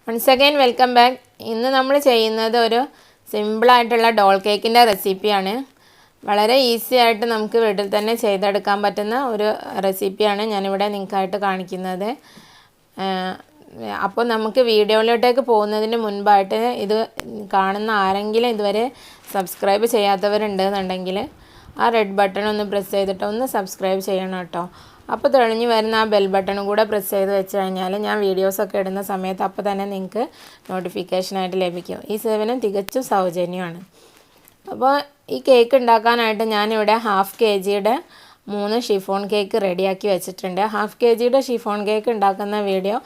Once again welcome back. ഇന്ന് നമ്മൾ ചെയ്യുന്നത് ഒരു സിമ്പിളായിട്ടുള്ള ഡോൾ കേക്കിൻ്റെ റെസിപ്പിയാണ്. വളരെ ഈസി ആയിട്ട് നമുക്ക് വീട്ടിൽ തന്നെ ചെയ്തെടുക്കാൻ പറ്റുന്ന ഒരു റെസിപ്പിയാണ് ഞാനിവിടെ നിങ്ങൾക്കായിട്ട് കാണിക്കുന്നത്. അപ്പോൾ നമുക്ക് വീഡിയോയിലോട്ടേക്ക് പോകുന്നതിന് മുൻപായിട്ട് ഇത് കാണുന്ന ആരെങ്കിലും ഇതുവരെ സബ്സ്ക്രൈബ് ചെയ്യാത്തവരുണ്ടെന്നുണ്ടെങ്കിൽ ആ റെഡ് ബട്ടൺ ഒന്ന് പ്രസ് ചെയ്തിട്ട് ഒന്ന് സബ്സ്ക്രൈബ് ചെയ്യണം കേട്ടോ. അപ്പോൾ തെളിഞ്ഞ് വരുന്ന ആ ബെൽ ബട്ടണും കൂടെ പ്രസ് ചെയ്ത് വെച്ച് കഴിഞ്ഞാൽ ഞാൻ വീഡിയോസൊക്കെ ഇടുന്ന സമയത്ത് അപ്പോൾ തന്നെ നിങ്ങൾക്ക് നോട്ടിഫിക്കേഷനായിട്ട് ലഭിക്കും. ഈ സേവനം തികച്ചും സൗജന്യമാണ്. അപ്പോൾ ഈ കേക്ക് ഉണ്ടാക്കാനായിട്ട് ഞാനിവിടെ 1/2 kg 3 ഷിഫോൺ കേക്ക് റെഡിയാക്കി വെച്ചിട്ടുണ്ട്. 1/2 kg ഷിഫോൺ കേക്ക് ഉണ്ടാക്കുന്ന വീഡിയോ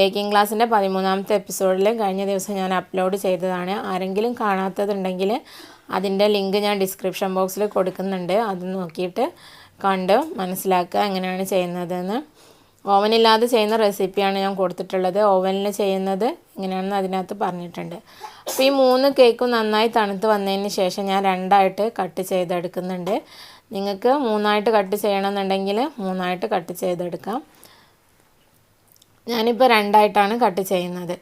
ബേക്കിംഗ് ക്ലാസ്സിൻ്റെ 13ാമത്തെ എപ്പിസോഡിൽ കഴിഞ്ഞ ദിവസം ഞാൻ അപ്ലോഡ് ചെയ്തതാണ്. ആരെങ്കിലും കാണാത്തതുണ്ടെങ്കിൽ അതിൻ്റെ ലിങ്ക് ഞാൻ ഡിസ്ക്രിപ്ഷൻ ബോക്സിൽ കൊടുക്കുന്നുണ്ട്. അത് നോക്കിയിട്ട് കണ്ട് മനസ്സിലാക്കുക എങ്ങനെയാണ് ചെയ്യുന്നതെന്ന്. ഓവനില്ലാതെ ചെയ്യുന്ന റെസിപ്പിയാണ് ഞാൻ കൊടുത്തിട്ടുള്ളത്. ഓവനിൽ ചെയ്യുന്നത് എങ്ങനെയാണെന്ന് അതിനകത്ത് പറഞ്ഞിട്ടുണ്ട്. അപ്പോൾ ഈ 3 കേക്കും നന്നായി തണുത്ത് വന്നതിന് ശേഷം ഞാൻ 2ആയിട്ട് കട്ട് ചെയ്തെടുക്കുന്നുണ്ട്. നിങ്ങൾക്ക് 3ആയിട്ട് കട്ട് ചെയ്യണമെന്നുണ്ടെങ്കിൽ 3ആയിട്ട് കട്ട് ചെയ്തെടുക്കാം. ഞാനിപ്പോൾ 2ആയിട്ടാണ് കട്ട് ചെയ്യുന്നത്.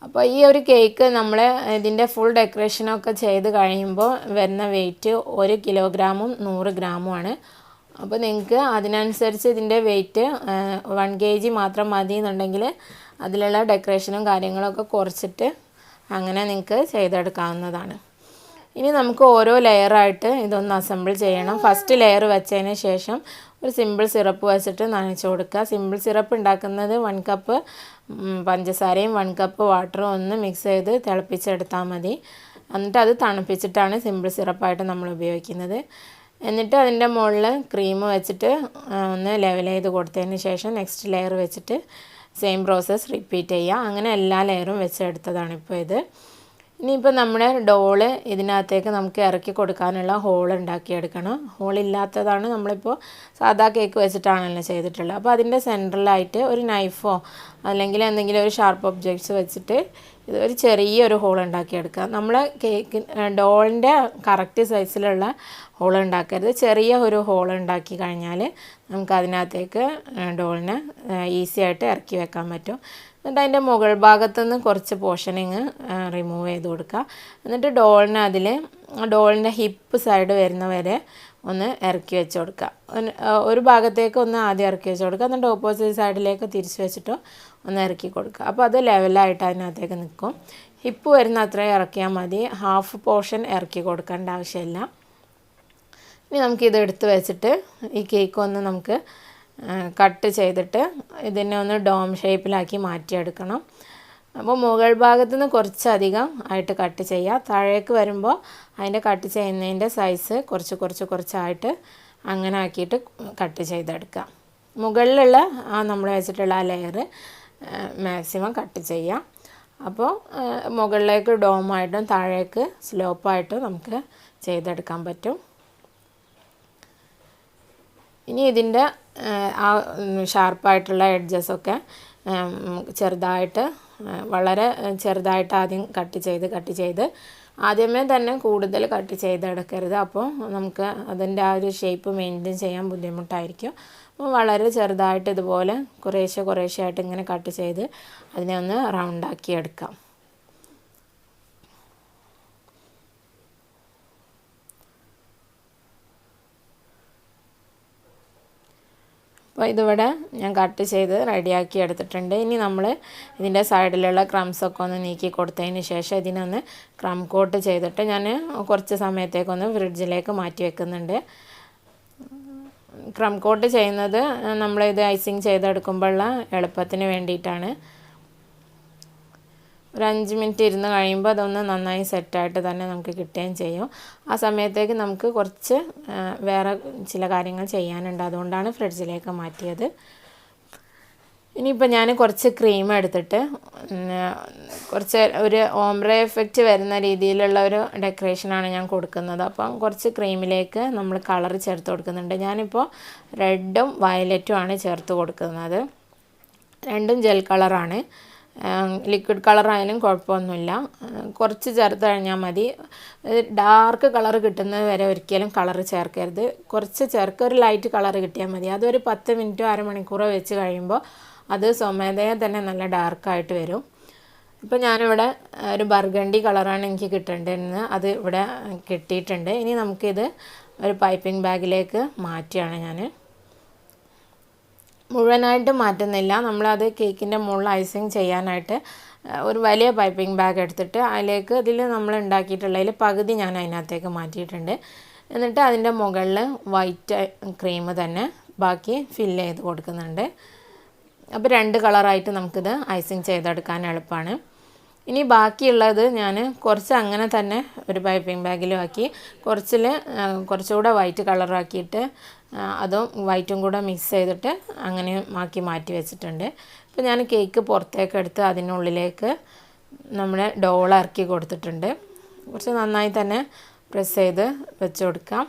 അപ്പോൾ ഈ ഒരു കേക്ക് നമ്മൾ ഇതിൻ്റെ ഫുൾ ഡെക്കറേഷനൊക്കെ ചെയ്ത് കഴിയുമ്പോൾ വരുന്ന വെയിറ്റ് 1 കിലോഗ്രാമും 100 ഗ്രാമുമാണ്. അപ്പോൾ നിങ്ങൾക്ക് അതിനനുസരിച്ച് ഇതിൻ്റെ വെയിറ്റ് 1 kg മാത്രം മതി എന്നുണ്ടെങ്കിൽ അതിലുള്ള ഡെക്കറേഷനും കാര്യങ്ങളൊക്കെ കുറച്ചിട്ട് അങ്ങനെ നിങ്ങൾക്ക് ചെയ്തെടുക്കാവുന്നതാണ്. ഇനി നമുക്ക് ഓരോ ലെയറായിട്ട് ഇതൊന്ന് അസംബിൾ ചെയ്യണം. ഫസ്റ്റ് ലെയർ വെച്ചതിന് ശേഷം ഒരു സിമ്പിൾ സിറപ്പ് വെച്ചിട്ട് നനച്ച് കൊടുക്കുക. സിമ്പിൾ സിറപ്പ് ഉണ്ടാക്കുന്നത് 1 കപ്പ് പഞ്ചസാരയും 1 കപ്പ് വാട്ടറും ഒന്ന് മിക്സ് ചെയ്ത് തിളപ്പിച്ചെടുത്താൽ മതി. എന്നിട്ട് അത് തണുപ്പിച്ചിട്ടാണ് സിമ്പിൾ സിറപ്പായിട്ട് നമ്മൾ ഉപയോഗിക്കുന്നത്. എന്നിട്ട് അതിൻ്റെ മുകളിൽ ക്രീം വെച്ചിട്ട് ഒന്ന് ലെവൽ ചെയ്ത് കൊടുത്തതിന് ശേഷം നെക്സ്റ്റ് ലെയർ വെച്ചിട്ട് സെയിം പ്രോസസ്സ് റിപ്പീറ്റ് ചെയ്യുക. അങ്ങനെ എല്ലാ ലെയറും വെച്ചെടുത്തതാണ് ഇപ്പോൾ ഇത്. ഇനിയിപ്പോൾ നമ്മുടെ ഡോള് ഇതിനകത്തേക്ക് നമുക്ക് ഇറക്കി കൊടുക്കാനുള്ള ഹോൾ ഉണ്ടാക്കിയെടുക്കണം. ഹോളില്ലാത്തതാണ് നമ്മളിപ്പോൾ സാധാ കേക്ക് വെച്ചിട്ടാണല്ലോ ചെയ്തിട്ടുള്ളത്. അപ്പോൾ അതിൻ്റെ സെൻട്രലായിട്ട് ഒരു നൈഫോ അല്ലെങ്കിൽ എന്തെങ്കിലും ഒരു ഷാർപ്പ് ഒബ്ജക്ട്സ് വെച്ചിട്ട് ഇത് ഒരു ചെറിയൊരു ഹോൾ ഉണ്ടാക്കിയെടുക്കുക. നമ്മൾ കേക്ക് ഡോളിൻ്റെ കറക്റ്റ് സൈസിലുള്ള ഹോൾ ഉണ്ടാക്കരുത്. ചെറിയ ഒരു ഹോൾ ഉണ്ടാക്കി കഴിഞ്ഞാൽ നമുക്ക് അതിനകത്തേക്ക് ഡോളിനെ ഈസി ആയിട്ട് ഇറക്കി വെക്കാൻ പറ്റും. എന്നിട്ട് അതിൻ്റെ മുകൾ ഭാഗത്തുനിന്ന് കുറച്ച് പോർഷനിങ് റിമൂവ് ചെയ്ത് കൊടുക്കുക. എന്നിട്ട് ഡോളിൻ്റെ ഹിപ്പ് സൈഡ് വരുന്നവരെ ഒന്ന് ഇറക്കി വെച്ച് കൊടുക്കുക. ഒരു ഭാഗത്തേക്ക് ഒന്ന് ആദ്യം ഇറക്കി വെച്ച് കൊടുക്കുക. എന്നിട്ട് ഓപ്പോസിറ്റ് സൈഡിലേക്ക് തിരിച്ച് വെച്ചിട്ട് ഒന്ന് ഇറക്കി കൊടുക്കുക. അപ്പോൾ അത് ലെവലായിട്ട് അതിനകത്തേക്ക് നിൽക്കും. ഹിപ്പ് വരുന്ന അത്രയും ഇറക്കിയാൽ മതി. ഹാഫ് പോർഷൻ ഇറക്കി കൊടുക്കേണ്ട ആവശ്യമില്ല. ഇനി നമുക്കിത് എടുത്ത് വെച്ചിട്ട് ഈ കേക്ക് ഒന്ന് നമുക്ക് കട്ട് ചെയ്തിട്ട് ഇതിനെ ഒന്ന് ഡോം ഷേപ്പിലാക്കി മാറ്റിയെടുക്കണം. അപ്പോൾ മുകൾ ഭാഗത്തു നിന്ന് കുറച്ചധികം ആയിട്ട് കട്ട് ചെയ്യുക. താഴേക്ക് വരുമ്പോൾ അതിൻ്റെ കട്ട് ചെയ്യുന്നതിൻ്റെ സൈസ് കുറച്ചായിട്ട് അങ്ങനെ ആക്കിയിട്ട് കട്ട് ചെയ്തെടുക്കുക. മുകളിലുള്ള നമ്മൾ വെച്ചിട്ടുള്ള ആ ലെയർ മാക്സിമം കട്ട് ചെയ്യുക. അപ്പോൾ മുകളിലേക്ക് ഡോമായിട്ടും താഴേക്ക് സ്ലോപ്പായിട്ടും നമുക്ക് ചെയ്തെടുക്കാൻ പറ്റും. ഇനി ഇതിൻ്റെ ആ ഷാർപ്പായിട്ടുള്ള എഡ്ജസൊക്കെ വളരെ ചെറുതായിട്ട് ആദ്യം കട്ട് ചെയ്ത് ആദ്യമേ തന്നെ കൂടുതൽ കട്ട് ചെയ്തെടുക്കരുത്. അപ്പോൾ നമുക്ക് അതിൻ്റെ ആ ഒരു ഷേപ്പ് മെയിൻറ്റെയിൻ ചെയ്യാൻ ബുദ്ധിമുട്ടായിരിക്കും. അപ്പോൾ വളരെ ചെറുതായിട്ട് ഇതുപോലെ കുറേശ്ശെ ആയിട്ട് ഇങ്ങനെ കട്ട് ചെയ്ത് അതിനെ ഒന്ന് റൗണ്ടാക്കി എടുക്കാം. അപ്പോൾ ഇതിവിടെ ഞാൻ കട്ട് ചെയ്ത് റെഡിയാക്കി എടുത്തിട്ടുണ്ട്. ഇനി നമ്മൾ ഇതിൻ്റെ സൈഡിലുള്ള ക്രംസൊക്കെ ഒന്ന് നീക്കി കൊടുത്തതിന് ശേഷം ഇതിനൊന്ന് ക്രം കോട്ട് ചെയ്തിട്ട് ഞാൻ കുറച്ച് സമയത്തേക്കൊന്ന് ഫ്രിഡ്ജിലേക്ക് മാറ്റി വെക്കുന്നുണ്ട്. ക്രം കോട്ട് ചെയ്യുന്നത് നമ്മളിത് ഐസിങ് ചെയ്തെടുക്കുമ്പോഴുള്ള എളുപ്പത്തിന് വേണ്ടിയിട്ടാണ്. ഒരു 5 മിനിറ്റ് ഇരുന്ന് കഴിയുമ്പോൾ അതൊന്ന് നന്നായി സെറ്റായിട്ട് തന്നെ നമുക്ക് കിട്ടുകയും ചെയ്യും. ആ സമയത്തേക്ക് നമുക്ക് കുറച്ച് വേറെ ചില കാര്യങ്ങൾ ചെയ്യാനുണ്ട്. അതുകൊണ്ടാണ് ഫ്രിഡ്ജിലേക്ക് മാറ്റിയത്. ഇനിയിപ്പോൾ ഞാൻ കുറച്ച് ക്രീം എടുത്തിട്ട് കുറച്ച് ഒരു ഓംബ്രെ എഫക്റ്റ് വരുന്ന രീതിയിലുള്ള ഒരു ഡെക്കറേഷനാണ് ഞാൻ കൊടുക്കുന്നത്. അപ്പം കുറച്ച് ക്രീമിലേക്ക് നമ്മൾ കളർ ചേർത്ത് കൊടുക്കുന്നുണ്ട്. ഞാനിപ്പോൾ റെഡും വയലറ്റും ആണ് ചേർത്ത് കൊടുക്കുന്നത്. രണ്ടും ജെൽ കളറാണ്. ലിക്വിഡ് കളറായാലും കുഴപ്പമൊന്നുമില്ല. കുറച്ച് ചേർത്ത് കഴിഞ്ഞാൽ മതി. ഡാർക്ക് കളർ കിട്ടുന്നത് വരെ ഒരിക്കലും കളർ ചേർക്കരുത്. കുറച്ച് ഒരു ലൈറ്റ് കളർ കിട്ടിയാൽ മതി. അതൊരു 10 മിനിറ്റോ അരമണിക്കൂറോ വെച്ച് കഴിയുമ്പോൾ അത് സ്വമേധയാ തന്നെ നല്ല ഡാർക്കായിട്ട് വരും. ഇപ്പോൾ ഞാനിവിടെ ഒരു ബർഗണ്ടി കളറാണ് എനിക്ക് കിട്ടേണ്ടതെന്ന്, അത് ഇവിടെ കിട്ടിയിട്ടുണ്ട്. ഇനി നമുക്കിത് ഒരു പൈപ്പിംഗ് ബാഗിലേക്ക് മാറ്റുകയാണ് ഞാൻ. മുഴുവനായിട്ട് മാറ്റുന്നില്ല, നമ്മളത് കേക്കിൻ്റെ മുകളിൽ ഐസിങ് ചെയ്യാനായിട്ട് ഒരു വലിയ പൈപ്പിംഗ് ബാഗ് എടുത്തിട്ട് അതിലേക്ക് ഇതിൽ നമ്മൾ ഉണ്ടാക്കിയിട്ടുള്ളതിൽ പകുതി ഞാൻ അതിനകത്തേക്ക് മാറ്റിയിട്ടുണ്ട്. എന്നിട്ട് അതിൻ്റെ മുകളിൽ വൈറ്റ് ക്രീം തന്നെ ബാക്കി ഫില്ല് ചെയ്ത് കൊടുക്കുന്നുണ്ട്. അപ്പോൾ 2 കളറായിട്ട് നമുക്കിത് ഐസിങ് ചെയ്തെടുക്കാൻ എളുപ്പമാണ്. ഇനി ബാക്കിയുള്ളത് ഞാൻ കുറച്ച് അങ്ങനെ തന്നെ ഒരു പൈപ്പിംഗ് ബാഗിലും ആക്കി, കുറച്ചുകൂടെ വൈറ്റ് കളറാക്കിയിട്ട് അതും വൈറ്റും കൂടെ മിക്സ് ചെയ്തിട്ട് അങ്ങനെ ആക്കി മാറ്റി വെച്ചിട്ടുണ്ട്. ഇപ്പോൾ ഞാൻ കേക്ക് പുറത്തേക്ക് എടുത്ത് അതിനുള്ളിലേക്ക് നമ്മുടെ ഡോൾ ഇറക്കി കൊടുത്തിട്ടുണ്ട്. കുറച്ച് നന്നായി തന്നെ പ്രസ് ചെയ്ത് വെച്ച് കൊടുക്കാം.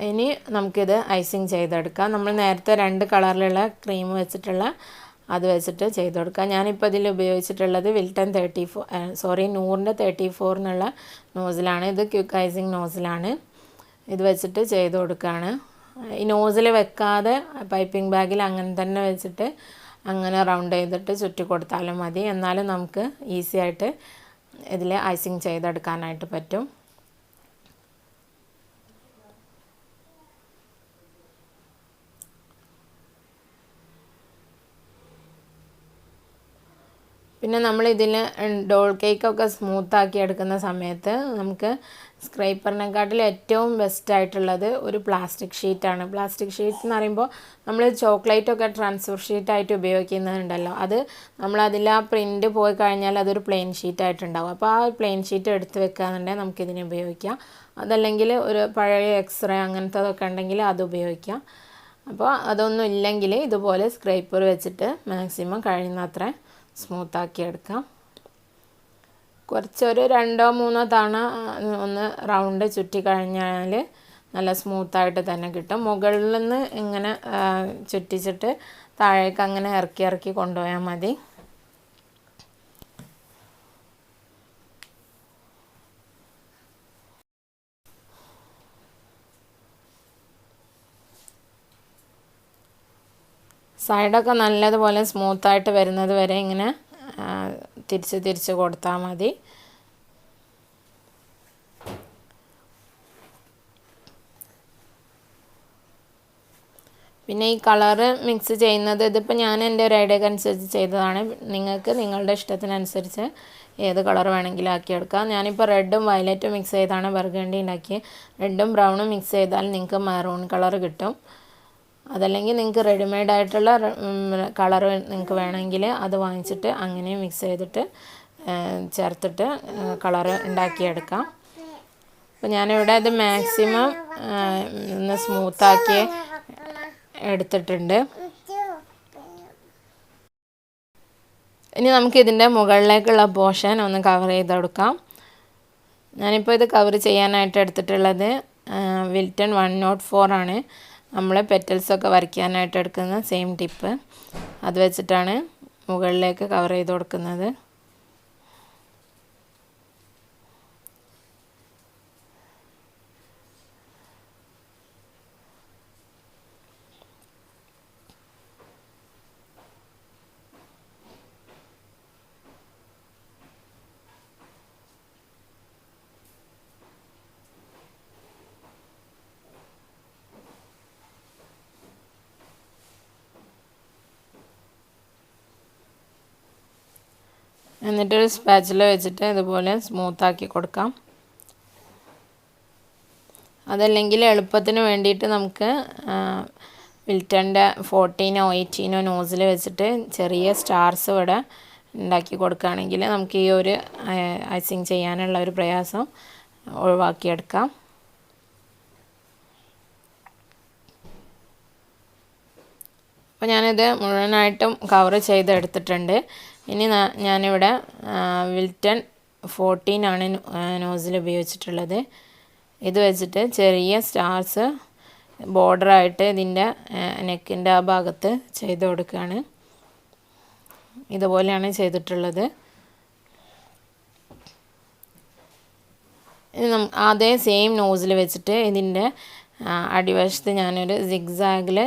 ഇനി നമുക്കിത് ഐസിങ് ചെയ്തെടുക്കാം. നമ്മൾ നേരത്തെ 2 കളറിലുള്ള ക്രീം വെച്ചിട്ടുള്ള അത് വെച്ചിട്ട് ചെയ്ത് കൊടുക്കാം. ഞാനിപ്പോൾ ഇതിൽ ഉപയോഗിച്ചിട്ടുള്ളത് വിൽട്ടൺ 100ൻ്റെ 34 എന്നുള്ള നോസിലാണ്. ഇത് ക്വിക്ക് ഐസിങ് നോസിലാണ്. ഇത് വെച്ചിട്ട് ചെയ്ത് കൊടുക്കുകയാണ്. ഈ നോസിൽ വെക്കാതെ പൈപ്പിംഗ് ബാഗിൽ അങ്ങനെ തന്നെ വെച്ചിട്ട് അങ്ങനെ റൗണ്ട് ചെയ്തിട്ട് ചുറ്റി കൊടുത്താലും മതി. എന്നാലും നമുക്ക് ഈസി ആയിട്ട് ഇതിൽ ഐസിങ് ചെയ്തെടുക്കാനായിട്ട് പറ്റും. പിന്നെ നമ്മളിതിൽ ഡോൾ കേക്കൊക്കെ സ്മൂത്താക്കി എടുക്കുന്ന സമയത്ത് നമുക്ക് സ്ക്രൈപ്പറിനെക്കാട്ടിൽ ഏറ്റവും ബെസ്റ്റായിട്ടുള്ളത് ഒരു പ്ലാസ്റ്റിക് ഷീറ്റാണ്. പ്ലാസ്റ്റിക് ഷീറ്റ് എന്ന് പറയുമ്പോൾ നമ്മൾ ചോക്ലേറ്റൊക്കെ ട്രാൻസ്ഫർ ഷീറ്റായിട്ട് ഉപയോഗിക്കുന്നുണ്ടല്ലോ, അത് നമ്മളതിൽ ആ പ്രിൻ്റ് പോയി കഴിഞ്ഞാൽ അതൊരു പ്ലെയിൻ ഷീറ്റായിട്ടുണ്ടാവും. അപ്പോൾ ആ പ്ലെയിൻ ഷീറ്റ് എടുത്ത് വെക്കുകയെന്നുണ്ടെങ്കിൽ നമുക്കിതിനെ ഉപയോഗിക്കാം. അതല്ലെങ്കിൽ ഒരു പഴയ എക്സ്റേ അങ്ങനത്തതൊക്കെ ഉണ്ടെങ്കിൽ അത് ഉപയോഗിക്കാം. അപ്പോൾ അതൊന്നും ഇല്ലെങ്കിൽ ഇതുപോലെ സ്ക്രൈപ്പർ വെച്ചിട്ട് മാക്സിമം കഴിയുന്നത്ര സ്മൂത്താക്കി എടുക്കാം. കുറച്ചൊരു 2-3 തവണ ഒന്ന് റൗണ്ട് ചുറ്റി കഴിഞ്ഞാൽ നല്ല സ്മൂത്തായിട്ട് തന്നെ കിട്ടും. മുകളിൽ നിന്ന് ഇങ്ങനെ ചുറ്റിച്ചിട്ട് താഴേക്ക് അങ്ങനെ ഇറക്കി കൊണ്ടുപോയാൽ മതി. സൈഡൊക്കെ നല്ലതുപോലെ സ്മൂത്തായിട്ട് വരുന്നത് വരെ ഇങ്ങനെ തിരിച്ച് കൊടുത്താൽ മതി. പിന്നെ ഈ കളറ് മിക്സ് ചെയ്യുന്നത് ഇതിപ്പോൾ ഞാൻ എൻ്റെ ഒരു ഐഡിയക്ക് അനുസരിച്ച് ചെയ്തതാണ്. നിങ്ങൾക്ക് നിങ്ങളുടെ ഇഷ്ടത്തിനനുസരിച്ച് ഏത് കളർ വേണമെങ്കിലും ആക്കിയെടുക്കാം. ഞാനിപ്പോൾ റെഡും വയലറ്റും മിക്സ് ചെയ്താണ് ബർഗണ്ടി ഉണ്ടാക്കിയത്. റെഡും ബ്രൗണും മിക്സ് ചെയ്താൽ നിങ്ങൾക്ക് മെറൂൺ കളർ കിട്ടും. അതല്ലെങ്കിൽ നിങ്ങൾക്ക് റെഡിമെയ്ഡായിട്ടുള്ള കളർ നിങ്ങൾക്ക് വേണമെങ്കിൽ അത് വാങ്ങിച്ചിട്ട് അങ്ങനെ മിക്സ് ചെയ്തിട്ട് ചേർത്തിട്ട് കളർ ഉണ്ടാക്കിയെടുക്കാം. അപ്പോൾ ഞാനിവിടെ അത് മാക്സിമം ഒന്ന് സ്മൂത്താക്കി എടുത്തിട്ടുണ്ട്. ഇനി നമുക്കിതിൻ്റെ മുകളിലേക്കുള്ള പോർഷൻ ഒന്ന് കവർ ചെയ്തെടുക്കാം. ഞാനിപ്പോൾ ഇത് കവർ ചെയ്യാനായിട്ട് എടുത്തിട്ടുള്ളത് വിൽട്ടൺ 104 ആണ്. നമ്മൾ പെറ്റൽസൊക്കെ വരയ്ക്കാനായിട്ട് എടുക്കുന്ന സെയിം ടിപ്പ്, അത് വെച്ചിട്ടാണ് മുകളിലേക്ക് കവർ ചെയ്ത് കൊടുക്കുന്നത്. എന്നിട്ടൊരു സ്പാച്ചില വെച്ചിട്ട് ഇതുപോലെ സ്മൂത്താക്കി കൊടുക്കാം. അതല്ലെങ്കിൽ എളുപ്പത്തിന് വേണ്ടിയിട്ട് നമുക്ക് വിൽട്ടൻ്റെ 14 18 നോസിൽ വെച്ചിട്ട് ചെറിയ സ്റ്റാർസ് ഇവിടെ ഉണ്ടാക്കി കൊടുക്കുകയാണെങ്കിൽ നമുക്ക് ഈ ഒരു ഐസിങ് ചെയ്യാനുള്ള ഒരു പ്രയാസം ഒഴിവാക്കിയെടുക്കാം. അപ്പോൾ ഞാനിത് മുഴുവനായിട്ടും കവർ ചെയ്തെടുത്തിട്ടുണ്ട്. ഇനി ഞാനിവിടെ വിൽട്ടൺ 14 ആണ് നോസിൽ ഉപയോഗിച്ചിട്ടുള്ളത്. ഇത് വെച്ചിട്ട് ചെറിയ സ്റ്റാർസ് ബോർഡറായിട്ട് ഇതിൻ്റെ നെക്കിൻ്റെ ആ ഭാഗത്ത് ചെയ്ത് കൊടുക്കുകയാണ്. ഇതുപോലെയാണ് ചെയ്തിട്ടുള്ളത്. അതേ സെയിം നോസിൽ വെച്ചിട്ട് ഇതിൻ്റെ അടിവശത്ത് ഞാനൊരു സിഗ്സാഗിൽ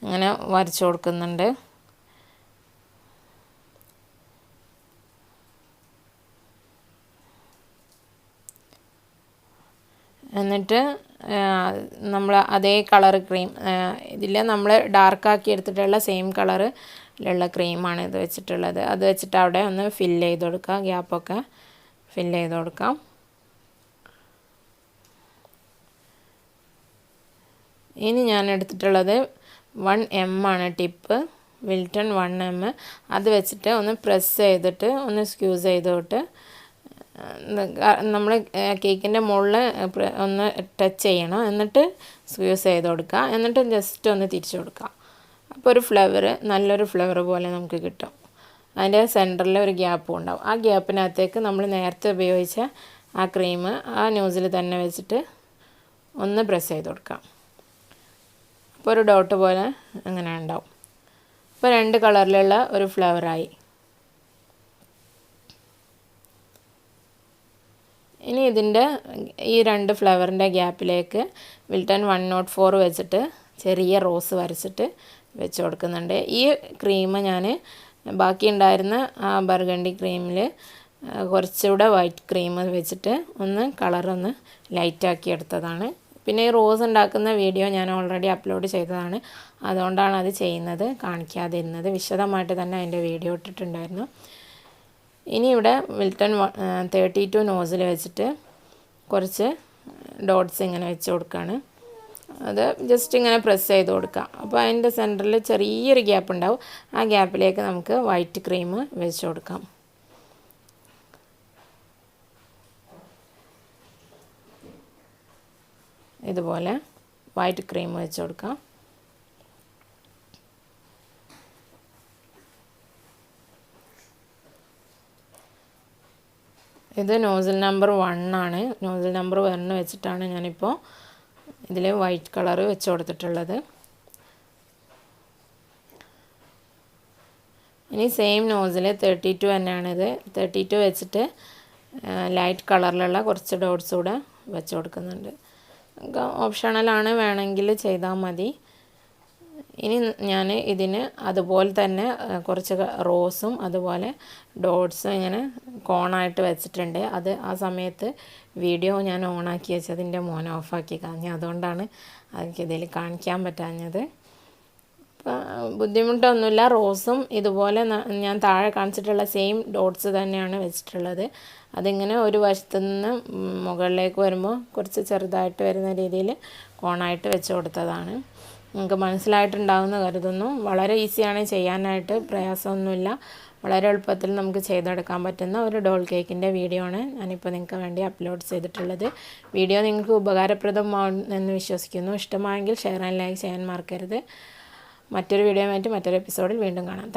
ഇങ്ങനെ വരച്ചു കൊടുക്കുന്നുണ്ട്. എന്നിട്ട് നമ്മൾ അതേ കളർ ക്രീം ഇതിൽ നമ്മൾ ഡാർക്കാക്കി എടുത്തിട്ടുള്ള സെയിം കളറിലുള്ള ക്രീമാണ് ഇത് വെച്ചിട്ടുള്ളത്. അത് വെച്ചിട്ട് അവിടെ ഒന്ന് ഫില്ല് ചെയ്ത് കൊടുക്കുക, ഗ്യാപ്പൊക്കെ ഫില്ല് ചെയ്ത് കൊടുക്കാം. ഇനി ഞാൻ എടുത്തിട്ടുള്ളത് 1 mm ആണ് ടിപ്പ്, വിൽട്ടൺ 1 mm. അത് വെച്ചിട്ട് ഒന്ന് പ്രസ് ചെയ്തിട്ട് ഒന്ന് സ്ക്യൂസ് ചെയ്തോട്ട് നമ്മൾ കേക്കിൻ്റെ മുകളിൽ ഒന്ന് ടച്ച് ചെയ്യണം, എന്നിട്ട് സ്ക്യൂസ് ചെയ്ത് കൊടുക്കുക, എന്നിട്ട് ജസ്റ്റ് ഒന്ന് തിരിച്ചു കൊടുക്കുക. അപ്പോൾ ഒരു ഫ്ലേവർ, നല്ലൊരു ഫ്ലേവർ പോലെ നമുക്ക് കിട്ടും. അതിൻ്റെ സെൻറ്ററിൽ ഒരു ഗ്യാപ്പും ഉണ്ടാവും. ആ ഗ്യാപ്പിനകത്തേക്ക് നമ്മൾ നേരത്തെ ഉപയോഗിച്ച ആ ക്രീം ആ ന്യൂസിൽ തന്നെ വെച്ചിട്ട് ഒന്ന് പ്രസ് ചെയ്ത് കൊടുക്കാം. അപ്പോൾ ഒരു ഡോട്ട് പോലെ അങ്ങനെ ഉണ്ടാവും. അപ്പോൾ 2 കളറിലുള്ള ഒരു ഫ്ലവറായി. ഇനി ഇതിൻ്റെ ഈ 2 ഫ്ലവറിൻ്റെ ഗ്യാപ്പിലേക്ക് വിൽട്ടൺ 104 വെച്ചിട്ട് ചെറിയ റോസ് വരച്ചിട്ട് വെച്ച് കൊടുക്കുന്നുണ്ട്. ഈ ക്രീം ഞാൻ ബാക്കി ഉണ്ടായിരുന്ന ആ ബർഗണ്ടി ക്രീമിൽ കുറച്ചുകൂടെ വൈറ്റ് ക്രീം വെച്ചിട്ട് ഒന്ന് കളറൊന്ന് ലൈറ്റാക്കി എടുത്തതാണ്. പിന്നെ ഈ റോസ് ഉണ്ടാക്കുന്ന വീഡിയോ ഞാൻ ഓൾറെഡി അപ്ലോഡ് ചെയ്തതാണ്, അതുകൊണ്ടാണ് അത് ചെയ്യുന്നത് കാണിക്കാതിരുന്നത്. വിശദമായിട്ട് തന്നെ അതിൻ്റെ വീഡിയോ ഇട്ടിട്ടുണ്ടായിരുന്നു. ഇനി ഇവിടെ വിൽട്ടൺ 32 നോസിൽ വെച്ചിട്ട് കുറച്ച് ഡോട്ട്സ് ഇങ്ങനെ വെച്ച് കൊടുക്കുകയാണ്. അത് ജസ്റ്റ് ഇങ്ങനെ പ്രസ് ചെയ്ത് കൊടുക്കുക. അപ്പോൾ അതിൻ്റെ സെൻറ്ററിൽ ചെറിയൊരു ഗ്യാപ്പ് ഉണ്ടാവും. ആ ഗ്യാപ്പിലേക്ക് നമുക്ക് വൈറ്റ് ക്രീം വെച്ച് കൊടുക്കാം. ഇതുപോലെ വൈറ്റ് ക്രീം വെച്ച് കൊടുക്കാം. ഇത് നോസിൽ നമ്പർ 1 ആണ്. നോസിൽ നമ്പർ 1 വെച്ചിട്ടാണ് ഞാനിപ്പോൾ ഇതിൽ വൈറ്റ് കളർ വെച്ച് കൊടുത്തിട്ടുള്ളത്. ഇനി സെയിം നോസിൽ 32 തന്നെയാണിത്. 32 വെച്ചിട്ട് ലൈറ്റ് കളറിലുള്ള കുറച്ച് ഡോട്ട്സ് കൂടെ വെച്ച് കൊടുക്കുന്നുണ്ട്. ഓപ്ഷണലാണ്, വേണമെങ്കിൽ ചെയ്താൽ മതി. ഇനി ഞാൻ ഇതിന് അതുപോലെ തന്നെ കുറച്ച് റോസും അതുപോലെ ഡോട്ട്സും ഇങ്ങനെ കോണായിട്ട് വെച്ചിട്ടുണ്ട്. അത് ആ സമയത്ത് വീഡിയോ ഞാൻ ഓണാക്കി വെച്ചതിൻ്റെ മോൻ ഓഫാക്കി കളഞ്ഞു, അതുകൊണ്ടാണ് അതിൽ കാണിക്കാൻ പറ്റാഞ്ഞത്. ബുദ്ധിമുട്ടൊന്നുമില്ല. റോസും ഇതുപോലെ ഞാൻ താഴെ കാണിച്ചിട്ടുള്ള സെയിം ഡോട്ട്സ് തന്നെയാണ് വെച്ചിട്ടുള്ളത്. അതിങ്ങനെ ഒരു വശത്തു നിന്ന് മുകളിലേക്ക് വരുമ്പോൾ കുറച്ച് ചെറുതായിട്ട് വരുന്ന രീതിയിൽ കോണായിട്ട് വെച്ച് കൊടുത്തതാണ്. നിങ്ങൾക്ക് മനസ്സിലായിട്ടുണ്ടാവുമെന്ന് കരുതുന്നു. വളരെ ഈസിയാണ് ചെയ്യാനായിട്ട്, പ്രയാസമൊന്നുമില്ല. വളരെ എളുപ്പത്തിൽ നമുക്ക് ചെയ്തെടുക്കാൻ പറ്റുന്ന ഒരു ഡോൾ കേക്കിൻ്റെ വീഡിയോ ആണ് ഞാനിപ്പോൾ നിങ്ങൾക്ക് വേണ്ടി അപ്ലോഡ് ചെയ്തിട്ടുള്ളത്. വീഡിയോ നിങ്ങൾക്ക് ഉപകാരപ്രദമാണെന്ന് വിശ്വസിക്കുന്നു. ഇഷ്ടമായെങ്കിൽ ഷെയർ ആൻഡ് ലൈക്ക് ചെയ്യാൻ മറക്കരുത്. മറ്റൊരു വീഡിയോയുമായിട്ട് മറ്റൊരു എപ്പിസോഡിൽ വീണ്ടും കാണാം.